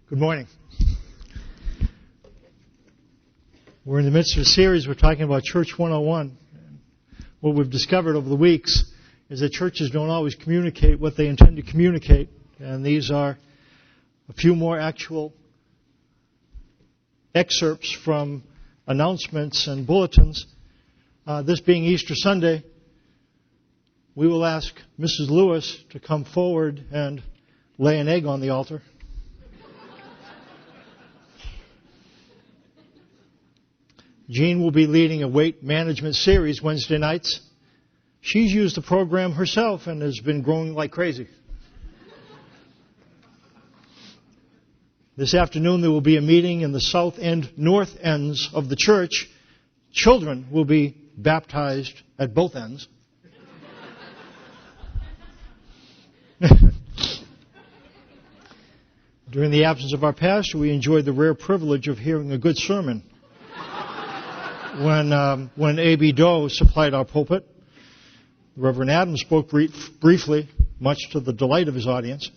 Good morning. We're in the midst of a series. We're talking about Church 101. What we've discovered over the weeks is that churches don't always communicate what they intend to communicate. And these are a few more actual excerpts from announcements and bulletins. This being Easter Sunday, we will ask Mrs. Lewis to come forward and lay an egg on the altar. Jean will be leading a weight management series Wednesday nights. She's used the program herself and has been growing like crazy. This afternoon there will be a meeting in the south and north ends of the church. Children will be baptized at both ends. During the absence of our pastor, we enjoyed the rare privilege of hearing a good sermon. When A.B. Doe supplied our pulpit, Reverend Adams spoke briefly, much to the delight of his audience.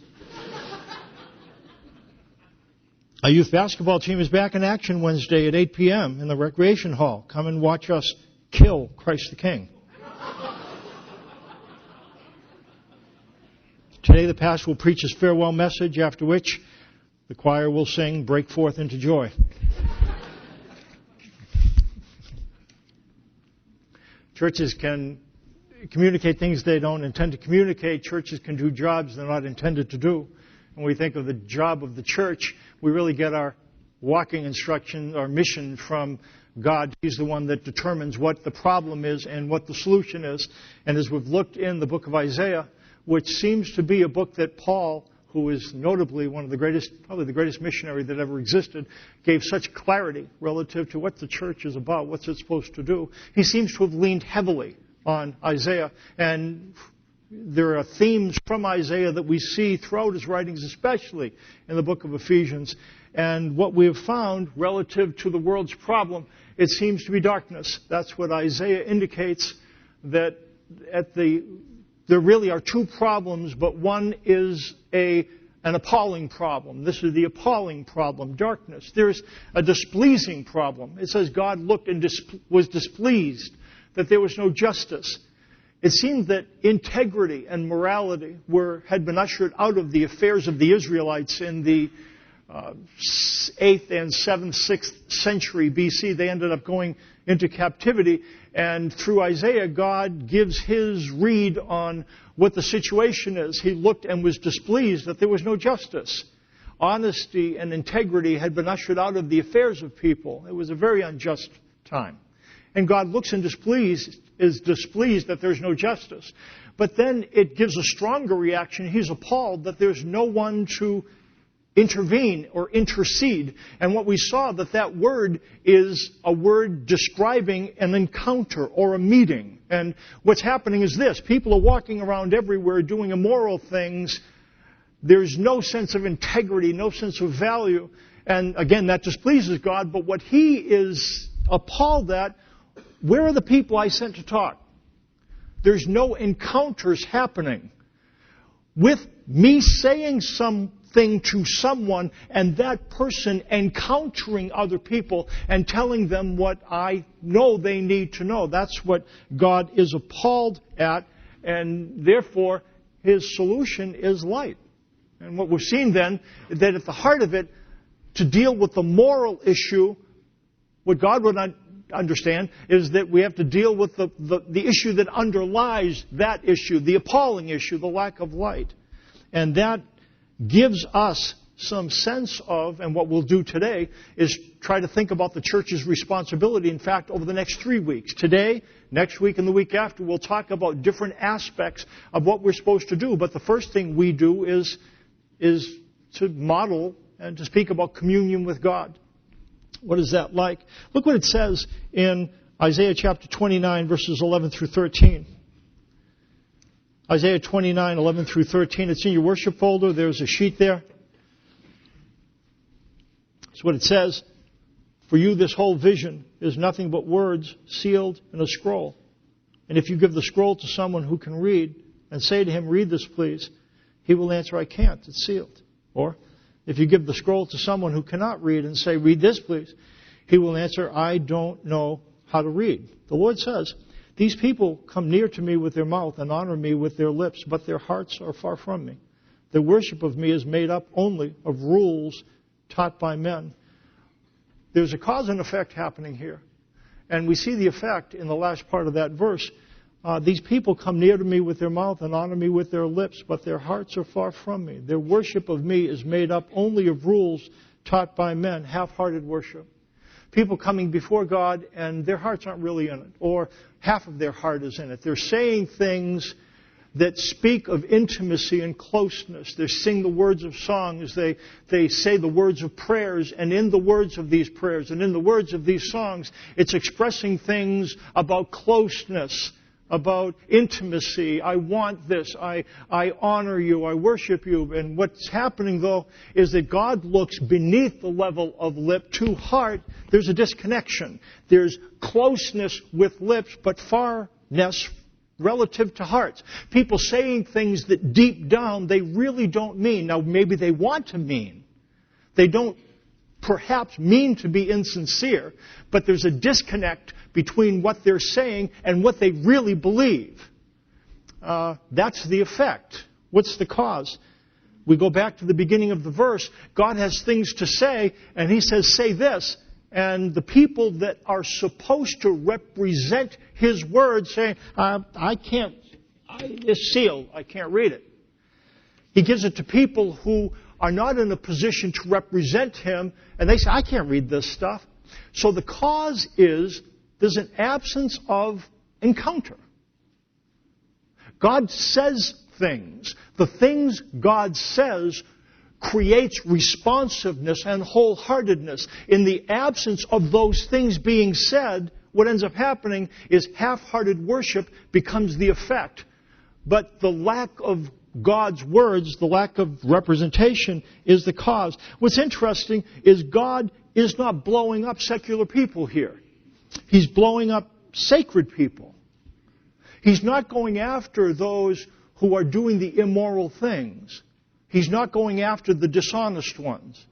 Our youth basketball team is back in action Wednesday at 8 p.m. in the recreation hall. Come and watch us kill Christ the King. Today the pastor will preach his farewell message, after which the choir will sing "Break Forth into Joy." Churches can communicate things they don't intend to communicate. Churches can do jobs they're not intended to do. When we think of the job of the church, we really get our walking instruction, our mission from God. He's the one that determines what the problem is and what the solution is. And as we've looked in the book of Isaiah, which seems to be a book that Paul, who is notably one of the greatest, probably the greatest missionary that ever existed, gave such clarity relative to what the church is about, what's it supposed to do. He seems to have leaned heavily on Isaiah, and there are themes from Isaiah that we see throughout his writings, especially in the book of Ephesians. And what we have found relative to the world's problem, it seems to be darkness. That's what Isaiah indicates, that there really are two problems, but one is an appalling problem. This is the appalling problem, darkness. There's a displeasing problem. It says God looked and was displeased that there was no justice. It seemed that integrity and morality had been ushered out of the affairs of the Israelites in the 8th and 7th, 6th century BC. They ended up going into captivity. And through Isaiah, God gives his read on what the situation is. He looked and was displeased that there was no justice. Honesty and integrity had been ushered out of the affairs of people. It was a very unjust time. And God looks and is displeased that there's no justice. But then it gives a stronger reaction. He's appalled that there's no one to intervene or intercede. And what we saw, that word is a word describing an encounter or a meeting. And what's happening is this. People are walking around everywhere doing immoral things. There's no sense of integrity, no sense of value. And again, that displeases God. But what he is appalled at, where are the people I sent to talk? There's no encounters happening. With me saying something to someone and that person encountering other people and telling them what I know they need to know. That's what God is appalled at, and therefore his solution is light. And what we've seen then is that at the heart of it, to deal with the moral issue, what God would not understand is that we have to deal with the issue that underlies that issue, the appalling issue, the lack of light. And that gives us some sense of, and what we'll do today is try to think about the church's responsibility. In fact, over the next 3 weeks, today, next week, and the week after, we'll talk about different aspects of what we're supposed to do. But the first thing we do is to model and to speak about communion with God. What is that like? Look what it says in Isaiah chapter 29, verses 11 through 13. Isaiah 29, 11 through 13. It's in your worship folder. There's a sheet there. That's what it says. For you, this whole vision is nothing but words sealed in a scroll. And if you give the scroll to someone who can read and say to him, read this, please, he will answer, I can't. It's sealed. Or If you give the scroll to someone who cannot read and say, read this, please, he will answer, I don't know how to read. The Lord says, these people come near to me with their mouth and honor me with their lips, but their hearts are far from me. Their worship of me is made up only of rules taught by men. There's a cause and effect happening here. And we see the effect in the last part of that verse. These people come near to me with their mouth and honor me with their lips, but their hearts are far from me. Their worship of me is made up only of rules taught by men, half-hearted worship. People coming before God and their hearts aren't really in it, or half of their heart is in it. They're saying things that speak of intimacy and closeness. They sing the words of songs. They say the words of prayers. And in the words of these prayers and in the words of these songs, it's expressing things about closeness, about intimacy. I want this. I honor you. I worship you. And what's happening, though, is that God looks beneath the level of lip to heart. There's a disconnection. There's closeness with lips, but farness relative to hearts. People saying things that deep down they really don't mean. Now, maybe they want to mean. They don't perhaps mean to be insincere, but there's a disconnect between what they're saying and what they really believe. That's the effect. What's the cause? We go back to the beginning of the verse. God has things to say, and He says, say this. And the people that are supposed to represent His word say, it's sealed. I can't read it. He gives it to people who are not in a position to represent Him, and they say, I can't read this stuff. So the cause is there's an absence of encounter. God says things. The things God says creates responsiveness and wholeheartedness. In the absence of those things being said, what ends up happening is half-hearted worship becomes the effect. But the lack of God's words, the lack of representation, is the cause. What's interesting is God is not blowing up secular people here. He's blowing up sacred people. He's not going after those who are doing the immoral things. He's not going after the dishonest ones.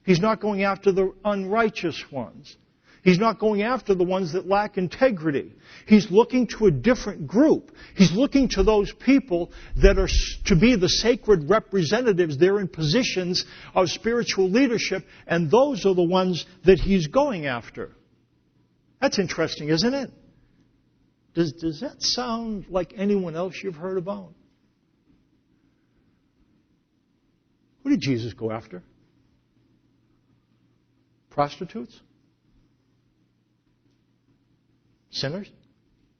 He's not going after the unrighteous ones. He's not going after the ones that lack integrity. He's looking to a different group. He's looking to those people that are to be the sacred representatives. They're in positions of spiritual leadership, and those are the ones that He's going after. That's interesting, isn't it? Does that sound like anyone else you've heard about? Who did Jesus go after? Prostitutes? Sinners?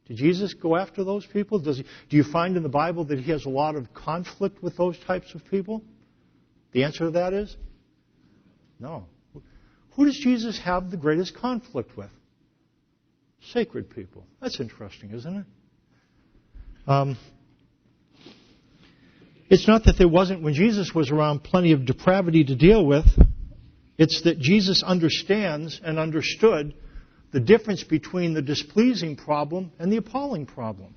Did Jesus go after those people? Do you find in the Bible that He has a lot of conflict with those types of people? The answer to that is no. Who does Jesus have the greatest conflict with? Sacred people. That's interesting, isn't it? It's not that there wasn't, when Jesus was around, plenty of depravity to deal with. It's that Jesus understands and understood the difference between the displeasing problem and the appalling problem.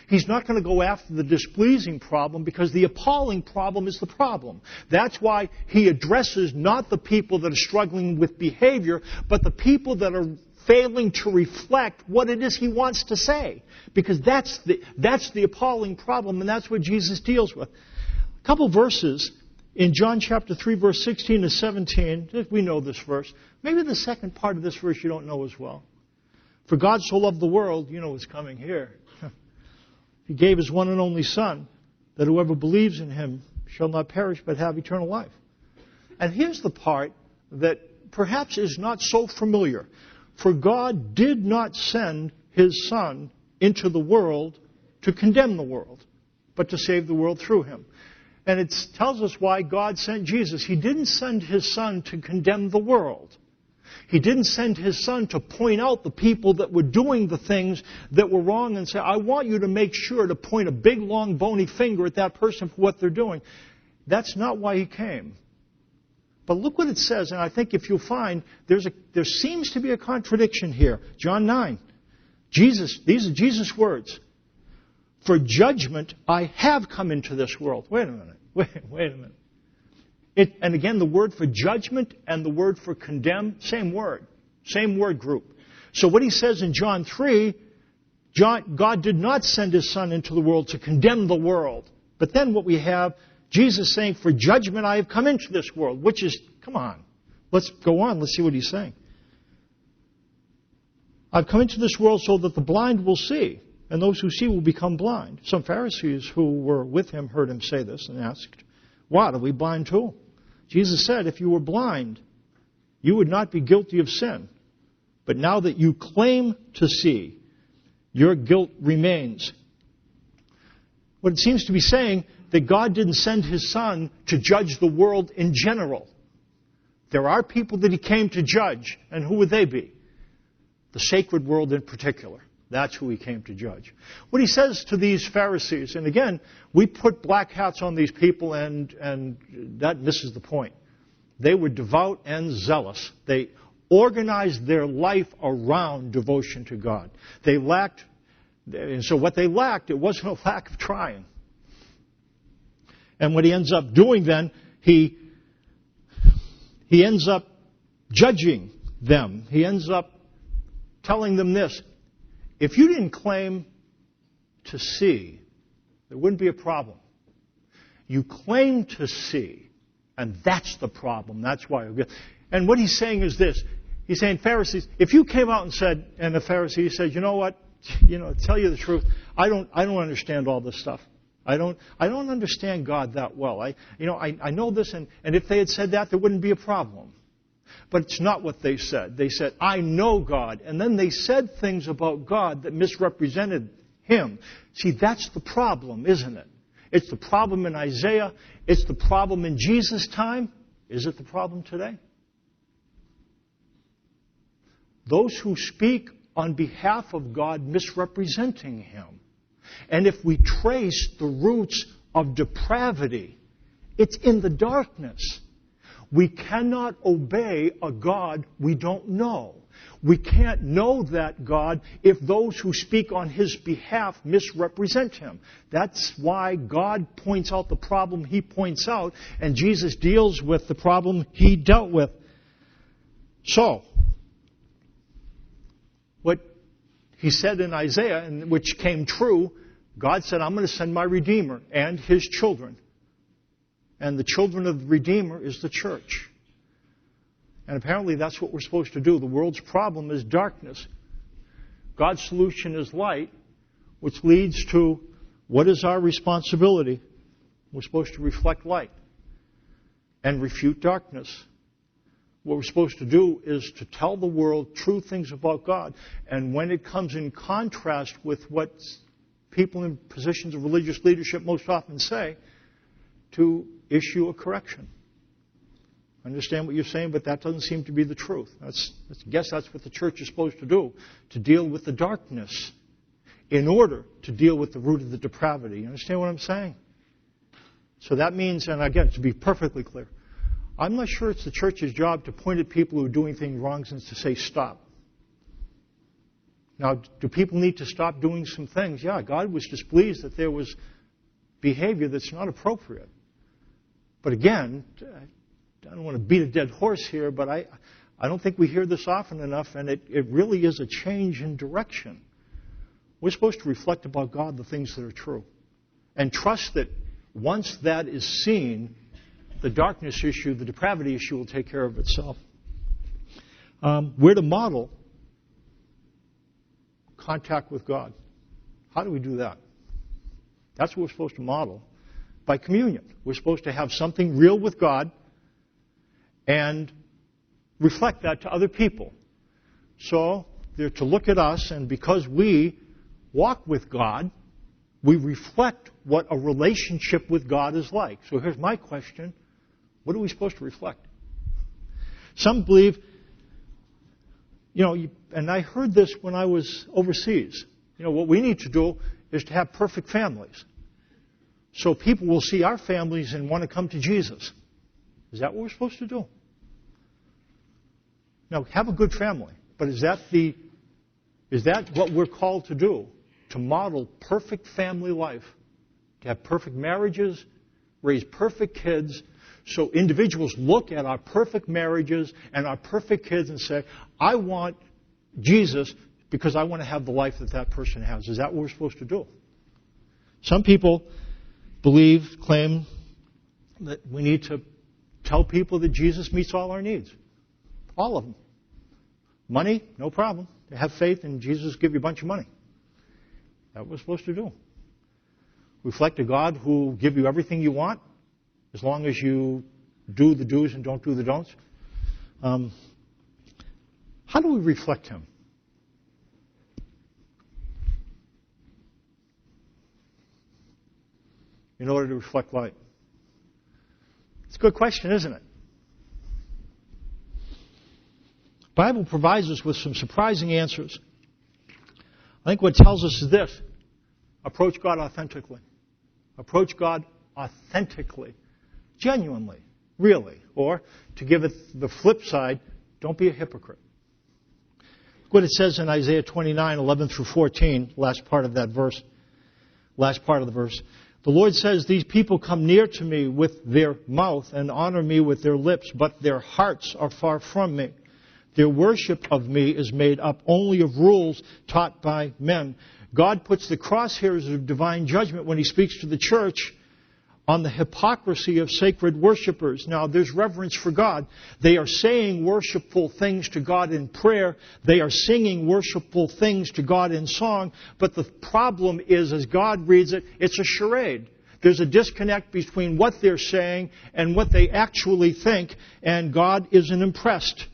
He's not going to go after the displeasing problem because the appalling problem is the problem. That's why He addresses not the people that are struggling with behavior, but the people that are failing to reflect what it is He wants to say. Because that's the appalling problem, and that's what Jesus deals with. A couple verses in John chapter 3, verse 16 to 17. We know this verse. Maybe the second part of this verse you don't know as well. For God so loved the world, you know what's coming here. He gave His one and only Son, that whoever believes in Him shall not perish but have eternal life. And here's the part that perhaps is not so familiar. For God did not send His Son into the world to condemn the world, but to save the world through Him. And it tells us why God sent Jesus. He didn't send His Son to condemn the world. He didn't send His Son to point out the people that were doing the things that were wrong and say, I want you to make sure to point a big, long, bony finger at that person for what they're doing. That's not why He came. But look what it says, and I think if you'll find, there seems to be a contradiction here. John 9. These are Jesus' words. For judgment I have come into this world. Wait a minute. And again, the word for judgment and the word for condemn, same word group. So what he says in John 3, God did not send his Son into the world to condemn the world. But then what we have, Jesus saying, for judgment I have come into this world, which is, come on, let's go on, let's see what he's saying. I've come into this world so that the blind will see, and those who see will become blind. Some Pharisees who were with him heard him say this and asked, what, are we blind too? Jesus said, if you were blind, you would not be guilty of sin. But now that you claim to see, your guilt remains. What it seems to be saying, that God didn't send his Son to judge the world in general. There are people that he came to judge, and who would they be? The sacred world in particular. That's who he came to judge. What he says to these Pharisees, and again, we put black hats on these people, and that misses the point. They were devout and zealous. They organized their life around devotion to God. And so what they lacked, it wasn't a lack of trying. And what he ends up doing then, he ends up judging them. He ends up telling them this. If you didn't claim to see, there wouldn't be a problem. You claim to see, and that's the problem. That's why. And what he's saying is this. He's saying, Pharisees, if you came out and said, and the Pharisee said, you know what, tell you the truth, I don't understand all this stuff. I don't understand God that well. I know this, and if they had said that, there wouldn't be a problem. But it's not what they said. They said, I know God. And then they said things about God that misrepresented him. See, that's the problem, isn't it? It's the problem in Isaiah. It's the problem in Jesus' time. Is it the problem today? Those who speak on behalf of God misrepresenting him. And if we trace the roots of depravity, it's in the darkness. We cannot obey a God we don't know. We can't know that God if those who speak on his behalf misrepresent him. That's why God points out the problem he points out, and Jesus deals with the problem he dealt with. So, what he said in Isaiah, and which came true, God said, I'm going to send my Redeemer and his children. And the children of the Redeemer is the church. And apparently that's what we're supposed to do. The world's problem is darkness. God's solution is light, which leads to what is our responsibility? We're supposed to reflect light and refute darkness. What we're supposed to do is to tell the world true things about God. And when it comes in contrast with what people in positions of religious leadership most often say, to issue a correction. I understand what you're saying, but that doesn't seem to be the truth. I guess that's what the church is supposed to do, to deal with the darkness in order to deal with the root of the depravity. You understand what I'm saying? So that means, and again, to be perfectly clear, I'm not sure it's the church's job to point at people who are doing things wrong and to say, stop. Now, do people need to stop doing some things? Yeah, God was displeased that there was behavior that's not appropriate. But again, I don't want to beat a dead horse here, but I don't think we hear this often enough, and it really is a change in direction. We're supposed to reflect about God the things that are true. And trust that once that is seen, the darkness issue, the depravity issue will take care of itself. We're to model contact with God. How do we do that? That's what we're supposed to model. By communion. We're supposed to have something real with God and reflect that to other people. So they're to look at us, and because we walk with God, we reflect what a relationship with God is like. So here's my question. What are we supposed to reflect? Some believe, and I heard this when I was overseas. What we need to do is to have perfect families. So people will see our families and want to come to Jesus. Is that what we're supposed to do? Now, have a good family. But is that what we're called to do? To model perfect family life. To have perfect marriages, raise perfect kids, So individuals look at our perfect marriages and our perfect kids and say, I want Jesus because I want to have the life that that person has. Is that what we're supposed to do? Some people claim that we need to tell people that Jesus meets all our needs. All of them. Money, no problem. Have faith and Jesus will give you a bunch of money. That's what we're supposed to do. Reflect a God who will give you everything you want as long as you do the do's and don't do the don'ts. How do we reflect Him? In order to reflect light. It's a good question, isn't it? The Bible provides us with some surprising answers. I think what it tells us is this. Approach God authentically. Approach God authentically. Genuinely. Really. Or, to give it the flip side, don't be a hypocrite. Look what it says in Isaiah 29, 11 through 14, last part of the verse. The Lord says, these people come near to me with their mouth and honor me with their lips, but their hearts are far from me. Their worship of me is made up only of rules taught by men. God puts the crosshairs of divine judgment when He speaks to the church on the hypocrisy of sacred worshipers. Now, there's reverence for God. They are saying worshipful things to God in prayer. They are singing worshipful things to God in song. But the problem is, as God reads it, it's a charade. There's a disconnect between what they're saying and what they actually think, and God isn't impressed.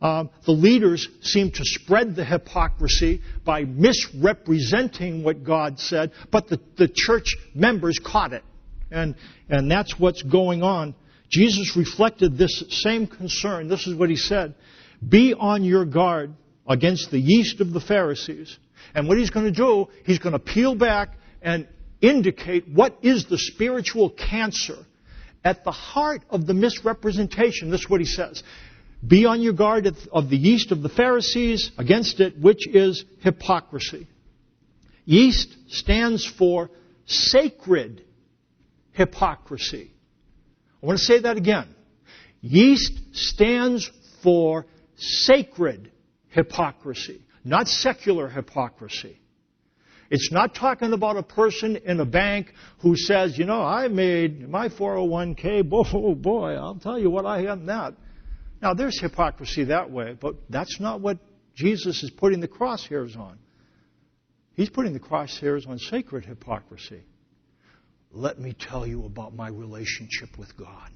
The leaders seem to spread the hypocrisy by misrepresenting what God said, but the church members caught it. And that's what's going on. Jesus reflected this same concern. This is what He said. Be on your guard against the yeast of the Pharisees. And what He's going to do, He's going to peel back and indicate what is the spiritual cancer at the heart of the misrepresentation. This is what He says. Be on your guard of the yeast of the Pharisees, against it, which is hypocrisy. Yeast stands for sacred hypocrisy. I want to say that again. Yeast stands for sacred hypocrisy, not secular hypocrisy. It's not talking about a person in a bank who says, I made my 401k, oh boy, I'll tell you what I am that. Now, there's hypocrisy that way, but that's not what Jesus is putting the crosshairs on. He's putting the crosshairs on sacred hypocrisy. Let me tell you about my relationship with God.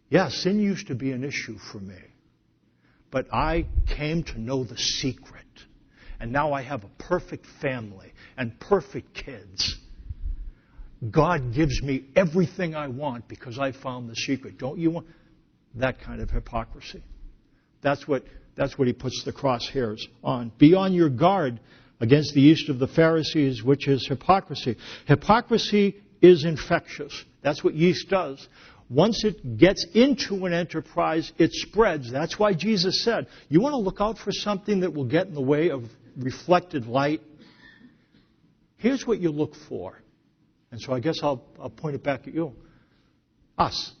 Yeah, sin used to be an issue for me, but I came to know the secret. And now I have a perfect family and perfect kids. God gives me everything I want because I found the secret. Don't you want that kind of hypocrisy? That's what He puts the crosshairs on. Be on your guard against the yeast of the Pharisees, which is hypocrisy. Hypocrisy is infectious. That's what yeast does. Once it gets into an enterprise, it spreads. That's why Jesus said, you want to look out for something that will get in the way of reflected light? Here's what you look for. And so I guess I'll point it back at you. Us.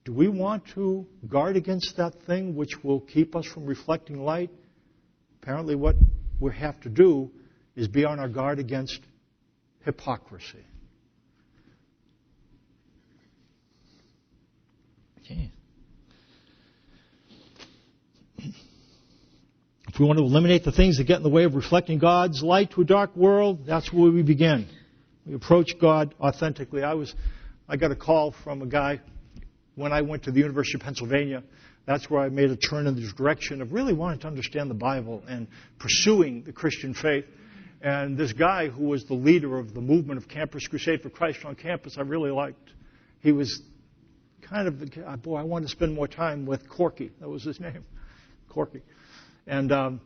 Do we want to guard against that thing which will keep us from reflecting light? Apparently what we have to do is be on our guard against hypocrisy. Okay. If we want to eliminate the things that get in the way of reflecting God's light to a dark world, that's where we begin. We approach God authentically. I got a call from a guy when I went to the University of Pennsylvania. That's where I made a turn in this direction of really wanting to understand the Bible and pursuing the Christian faith. And this guy who was the leader of the movement of Campus Crusade for Christ on campus, I really liked. He was kind of the guy, boy, I wanted to spend more time with Corky. That was his name, Corky. And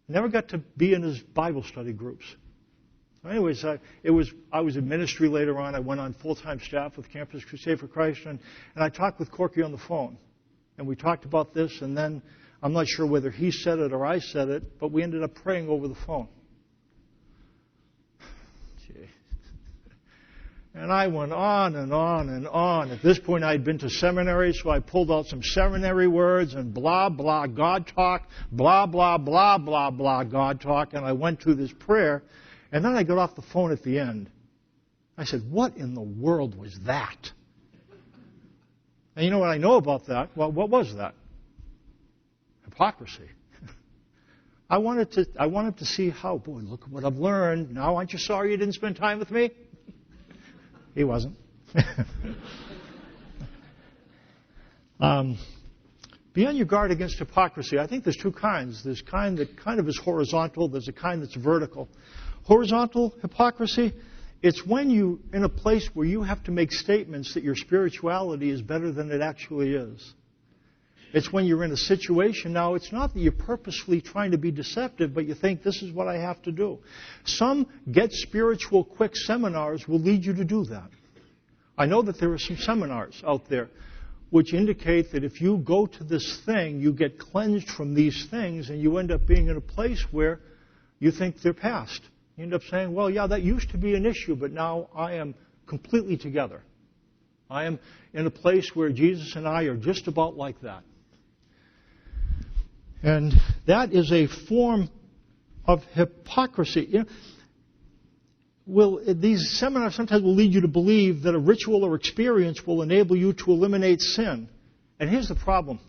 never got to be in his Bible study groups. Anyways, I was in ministry later on. I went on full-time staff with Campus Crusade for Christ, and I talked with Corky on the phone. And we talked about this, and then I'm not sure whether he said it or I said it, but we ended up praying over the phone. And I went on and on and on. At this point, I'd been to seminary, so I pulled out some seminary words and blah, blah, God talk, blah, blah, blah, blah, blah, God talk. And I went through this prayer. And then I got off the phone at the end. I said, what in the world was that? And you know what I know about that? Well, what was that? Hypocrisy. I wanted to see how, boy, look at what I've learned. Now, aren't you sorry you didn't spend time with me? He wasn't. Be on your guard against hypocrisy. I think there's two kinds. There's kind that kind of is horizontal. There's a kind that's vertical. Horizontal hypocrisy, it's when you're in a place where you have to make statements that your spirituality is better than it actually is. It's when you're in a situation, now it's not that you're purposefully trying to be deceptive, but you think this is what I have to do. Some Get Spiritual Quick seminars will lead you to do that. I know that there are some seminars out there which indicate that if you go to this thing, you get cleansed from these things, and you end up being in a place where you think they're past. You end up saying, well, yeah, that used to be an issue, but now I am completely together. I am in a place where Jesus and I are just about like that. And that is a form of hypocrisy. These seminars sometimes will lead you to believe that a ritual or experience will enable you to eliminate sin. And here's the problem.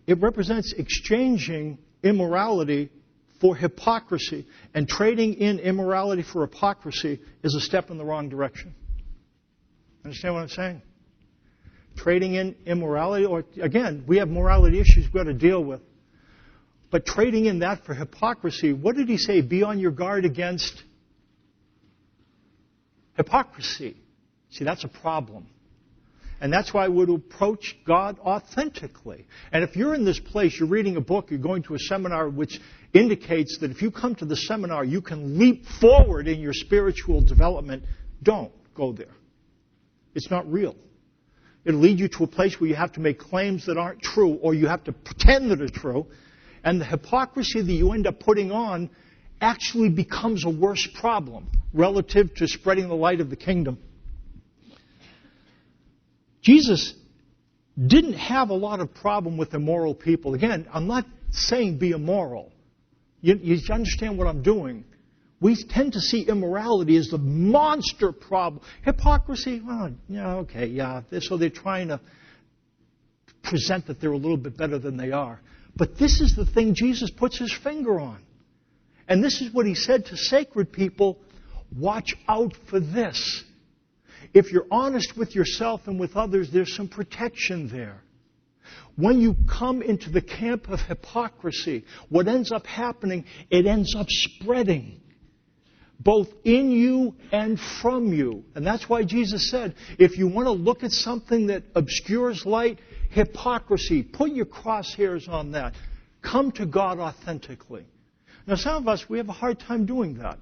It represents exchanging immorality for hypocrisy. And trading in immorality for hypocrisy is a step in the wrong direction. Understand what I'm saying? Trading in immorality, or again, we have morality issues we've got to deal with. But trading in that for hypocrisy, what did he say? Be on your guard against hypocrisy. See, that's a problem. And that's why we would approach God authentically. And if you're in this place, you're reading a book, you're going to a seminar which indicates that if you come to the seminar, you can leap forward in your spiritual development, don't go there. It's not real. It'll lead you to a place where you have to make claims that aren't true, or you have to pretend that are true. And the hypocrisy that you end up putting on actually becomes a worse problem relative to spreading the light of the kingdom. Jesus didn't have a lot of problem with immoral people. Again, I'm not saying be immoral. You understand what I'm doing. We tend to see immorality as the monster problem. Hypocrisy, well, yeah, okay, yeah. So they're trying to present that they're a little bit better than they are. But this is the thing Jesus puts his finger on. And this is what he said to sacred people, watch out for this. If you're honest with yourself and with others, there's some protection there. When you come into the camp of hypocrisy, what ends up happening, it ends up spreading. Both in you and from you. And that's why Jesus said, if you want to look at something that obscures light, hypocrisy, put your crosshairs on that. Come to God authentically. Now, some of us, we have a hard time doing that.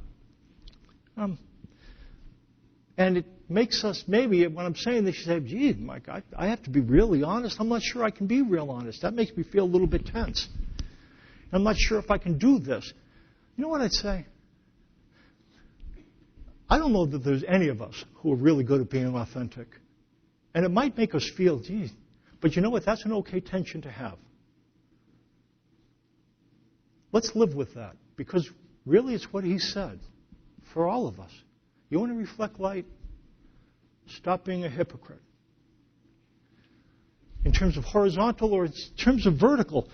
And it makes us, maybe, when I'm saying this, you say, gee, Mike, I have to be really honest. I'm not sure I can be real honest. That makes me feel a little bit tense. I'm not sure if I can do this. You know what I'd say? I don't know that there's any of us who are really good at being authentic. And it might make us feel, geez, but you know what? That's an okay tension to have. Let's live with that, because really it's what he said for all of us. You want to reflect light? Stop being a hypocrite. In terms of horizontal or in terms of vertical,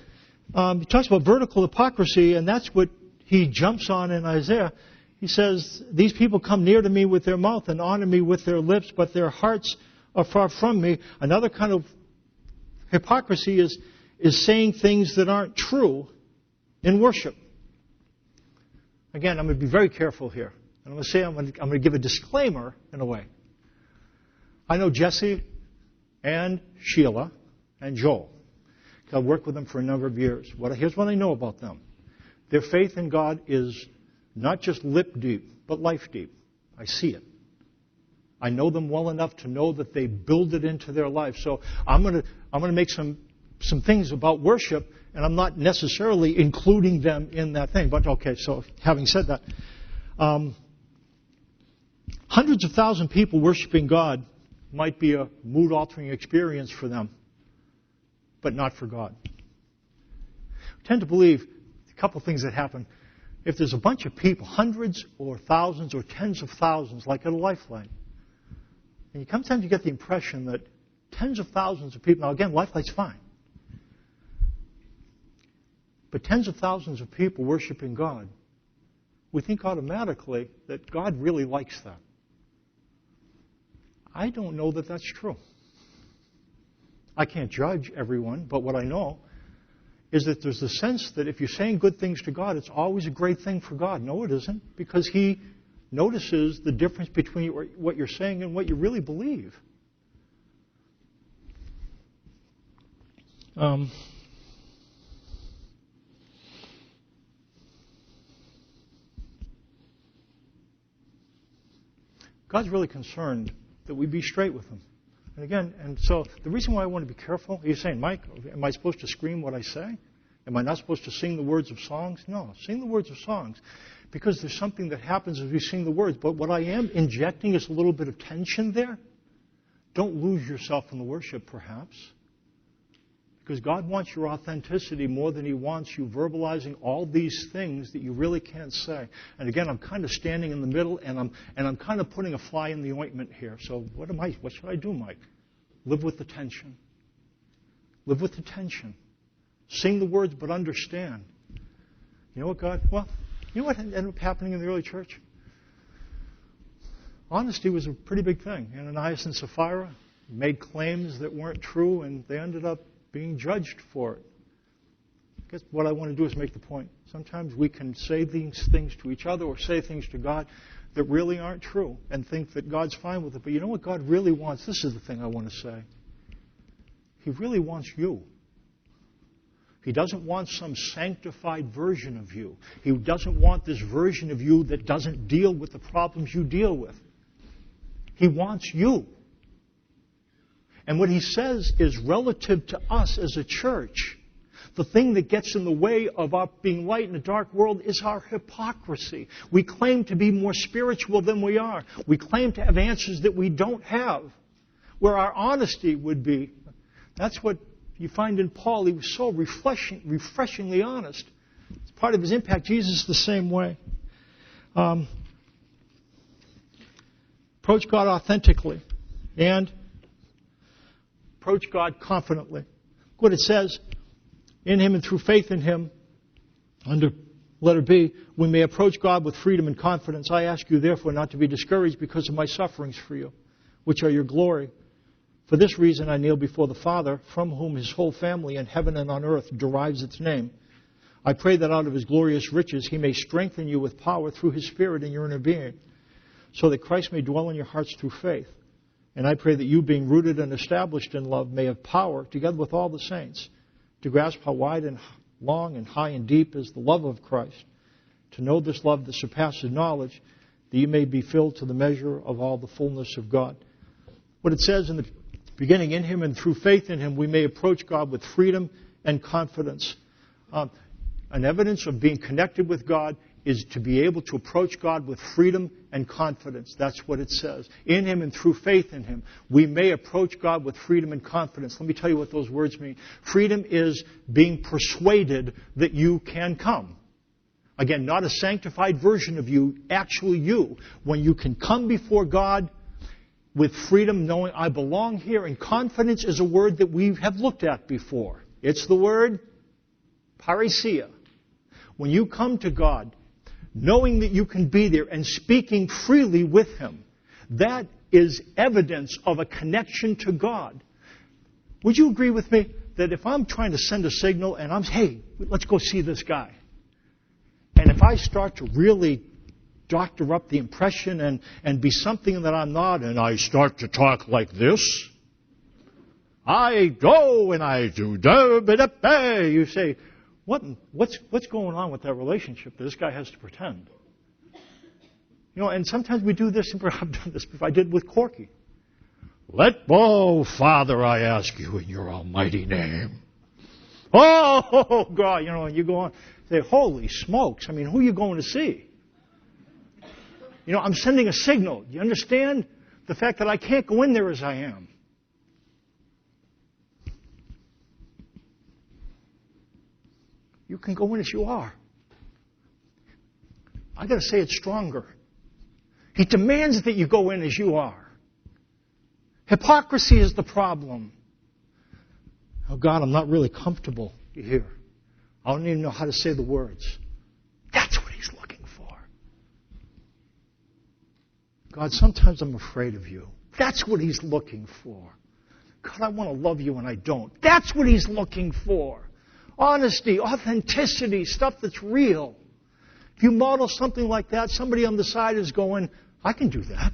he talks about vertical hypocrisy, and that's what he jumps on in Isaiah. He says, these people come near to me with their mouth and honor me with their lips, but their hearts are far from me. Another kind of hypocrisy is saying things that aren't true in worship. Again, I'm going to be very careful here. And I'm going to give a disclaimer in a way. I know Jesse and Sheila and Joel. I've worked with them for a number of years. Here's what I know about them. Their faith in God is not just lip deep, but life deep. I see it. I know them well enough to know that they build it into their life. So I'm going to make some things about worship, and I'm not necessarily including them in that thing. But okay, so having said that, Hundreds of thousands of people worshiping God might be a mood-altering experience for them, but not for God. I tend to believe a couple of things that happen. If there's a bunch of people, hundreds or thousands or tens of thousands, like at a Lifeline, and sometimes you get the impression that tens of thousands of people, now again, Lifeline's fine, but tens of thousands of people worshiping God, we think automatically that God really likes that. I don't know that that's true. I can't judge everyone, but what I know is that there's the sense that if you're saying good things to God, it's always a great thing for God. No, it isn't, because He notices the difference between what you're saying and what you really believe. God's really concerned that we be straight with Him. And again, so the reason why I want to be careful, you're saying, Mike, am I supposed to scream what I say? Am I not supposed to sing the words of songs? No, sing the words of songs, because there's something that happens as we sing the words. But what I am injecting is a little bit of tension there. Don't lose yourself in the worship, perhaps, because God wants your authenticity more than He wants you verbalizing all these things that you really can't say. And again, I'm kind of standing in the middle, and I'm kind of putting a fly in the ointment here. So what should I do, Mike? Live with the tension. Live with the tension. Sing the words, but understand. You know what, God? Well, you know what ended up happening in the early church? Honesty was a pretty big thing. Ananias and Sapphira made claims that weren't true, and they ended up being judged for it. I guess what I want to do is make the point. Sometimes we can say these things to each other or say things to God that really aren't true and think that God's fine with it. But you know what God really wants? This is the thing I want to say. He really wants you. He doesn't want some sanctified version of you. He doesn't want this version of you that doesn't deal with the problems you deal with. He wants you. And what He says is relative to us as a church. The thing that gets in the way of our being light in a dark world is our hypocrisy. We claim to be more spiritual than we are. We claim to have answers that we don't have, where our honesty would be. That's what you find in Paul. He was so refreshingly honest. It's part of his impact. Jesus is the same way. Approach God authentically and approach God confidently. Look what it says. In Him and through faith in Him, under letter B, we may approach God with freedom and confidence. I ask you, therefore, not to be discouraged because of my sufferings for you, which are your glory. For this reason I kneel before the Father, from whom His whole family in heaven and on earth derives its name. I pray that out of His glorious riches He may strengthen you with power through His Spirit in your inner being, so that Christ may dwell in your hearts through faith. And I pray that you, being rooted and established in love, may have power, together with all the saints, to grasp how wide and long and high and deep is the love of Christ, to know this love that surpasses knowledge, that you may be filled to the measure of all the fullness of God. What it says in the beginning, in Him and through faith in Him, we may approach God with freedom and confidence. An evidence of being connected with God is to be able to approach God with freedom and confidence. That's what it says. In Him and through faith in Him, we may approach God with freedom and confidence. Let me tell you what those words mean. Freedom is being persuaded that you can come. Again, not a sanctified version of you, actually you. When you can come before God with freedom, knowing I belong here. And confidence is a word that we have looked at before. It's the word parousia. When you come to God, knowing that you can be there and speaking freely with Him, that is evidence of a connection to God. Would you agree with me that if I'm trying to send a signal and I'm, hey, let's go see this guy, and if I start to really doctor up the impression and be something that I'm not, and I start to talk like this, I go and I do, you say, what's going on with that relationship that this guy has to pretend? You know, and sometimes we do this, and I've done this before. I did with Corky. Father, I ask you in your almighty name. Oh, God, you know, and you go on, say, holy smokes, I mean, who are you going to see? I'm sending a signal. Do you understand the fact that I can't go in there as I am? You can go in as you are. I got to say it stronger. He demands that you go in as you are. Hypocrisy is the problem. Oh God, I'm not really comfortable here. I don't even know how to say the words. That's what He's looking for. God, sometimes I'm afraid of you. That's what He's looking for. God, I want to love you and I don't. That's what He's looking for. Honesty, authenticity, stuff that's real. If you model something like that, somebody on the side is going, I can do that.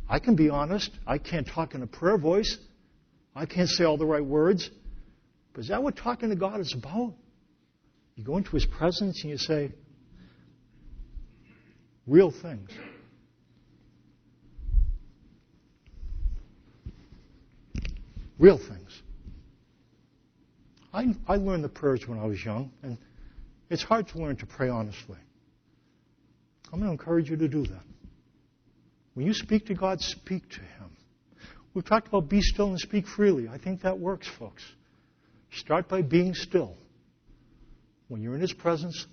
I can be honest. I can't talk in a prayer voice. I can't say all the right words. But is that what talking to God is about? You go into His presence and you say, real things. Real things. I learned the prayers when I was young, and it's hard to learn to pray honestly. I'm going to encourage you to do that. When you speak to God, speak to Him. We've talked about be still and speak freely. I think that works, folks. Start by being still. When you're in His presence,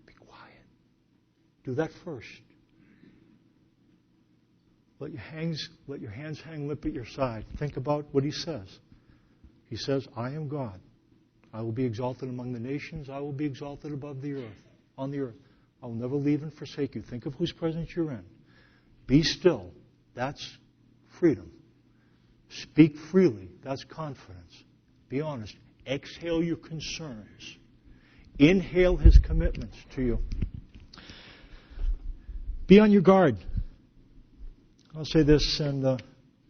be quiet. Do that first. Let your hands hang limp at your side. Think about what He says. He says, I am God. I will be exalted among the nations. I will be exalted above the earth, on the earth. I will never leave and forsake you. Think of whose presence you're in. Be still. That's freedom. Speak freely. That's confidence. Be honest. Exhale your concerns. Inhale His commitments to you. Be on your guard. I'll say this, and the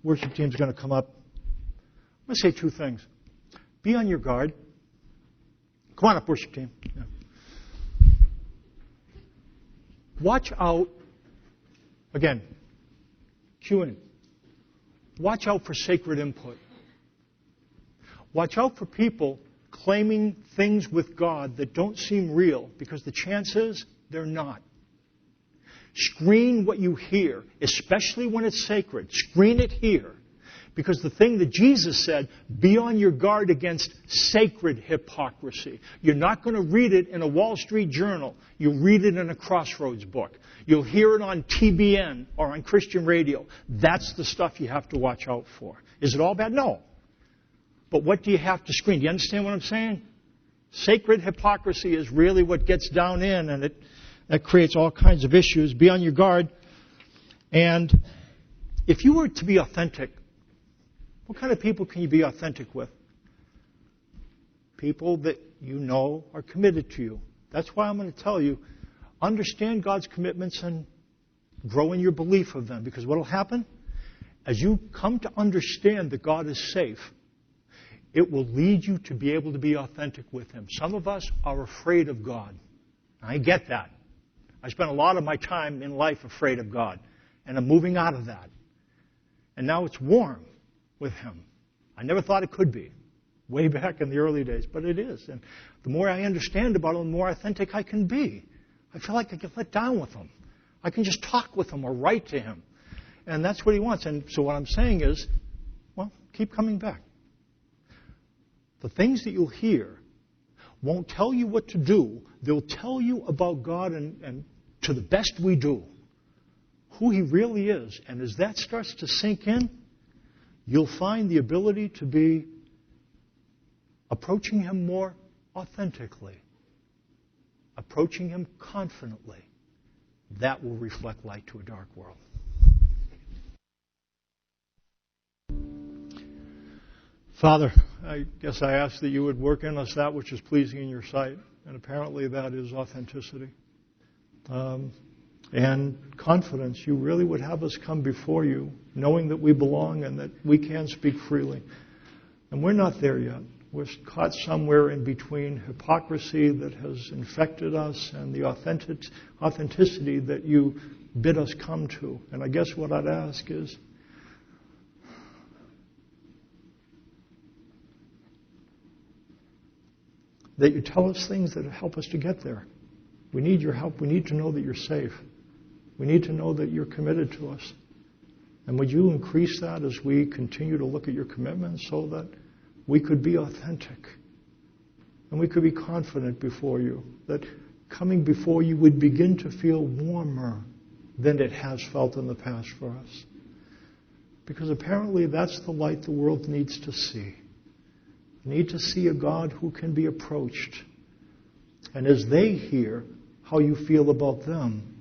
worship team's going to come up. I'm going to say two things. Be on your guard. Come on up, worship team. Yeah. Watch out. Again, cue in. Watch out for sacred input. Watch out for people claiming things with God that don't seem real, because the chance is they're not. Screen what you hear, especially when it's sacred. Screen it here. Because the thing that Jesus said, be on your guard against sacred hypocrisy. You're not going to read it in a Wall Street Journal. You'll read it in a Crossroads book. You'll hear it on TBN or on Christian radio. That's the stuff you have to watch out for. Is it all bad? No. But what do you have to screen? Do you understand what I'm saying? Sacred hypocrisy is really what gets down in, and that creates all kinds of issues. Be on your guard. And if you were to be authentic, what kind of people can you be authentic with? People that you know are committed to you. That's why I'm going to tell you, understand God's commitments and grow in your belief of them. Because what will happen? As you come to understand that God is safe, it will lead you to be able to be authentic with Him. Some of us are afraid of God. I get that. I spent a lot of my time in life afraid of God. And I'm moving out of that. And now it's warm with Him. I never thought it could be. Way back in the early days. But it is. And the more I understand about Him, the more authentic I can be. I feel like I can let down with Him. I can just talk with Him or write to Him. And that's what He wants. And so what I'm saying is, well, keep coming back. The things that you'll hear won't tell you what to do. They'll tell you about God and to the best we do, who He really is. And as that starts to sink in, you'll find the ability to be approaching Him more authentically, approaching Him confidently. That will reflect light to a dark world. Father, I guess I ask that you would work in us that which is pleasing in your sight. And apparently that is authenticity. And confidence. You really would have us come before you knowing that we belong and that we can speak freely. And we're not there yet. We're caught somewhere in between hypocrisy that has infected us and the authenticity that you bid us come to. And I guess what I'd ask is, that you tell us things that help us to get there. We need your help. We need to know that you're safe. We need to know that you're committed to us. And would you increase that as we continue to look at your commitments so that we could be authentic and we could be confident before you, that coming before you would begin to feel warmer than it has felt in the past for us. Because apparently that's the light the world needs to see. They need to see a God who can be approached. And as they hear how you feel about them,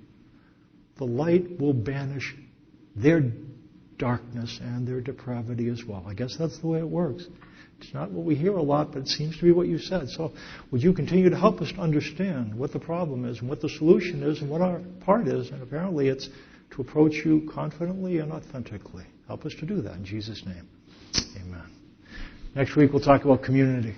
the light will banish their darkness and their depravity as well. I guess that's the way it works. It's not what we hear a lot, but it seems to be what you said. So would you continue to help us to understand what the problem is and what the solution is and what our part is? And apparently it's to approach you confidently and authentically. Help us to do that in Jesus' name. Amen. Next week we'll talk about community.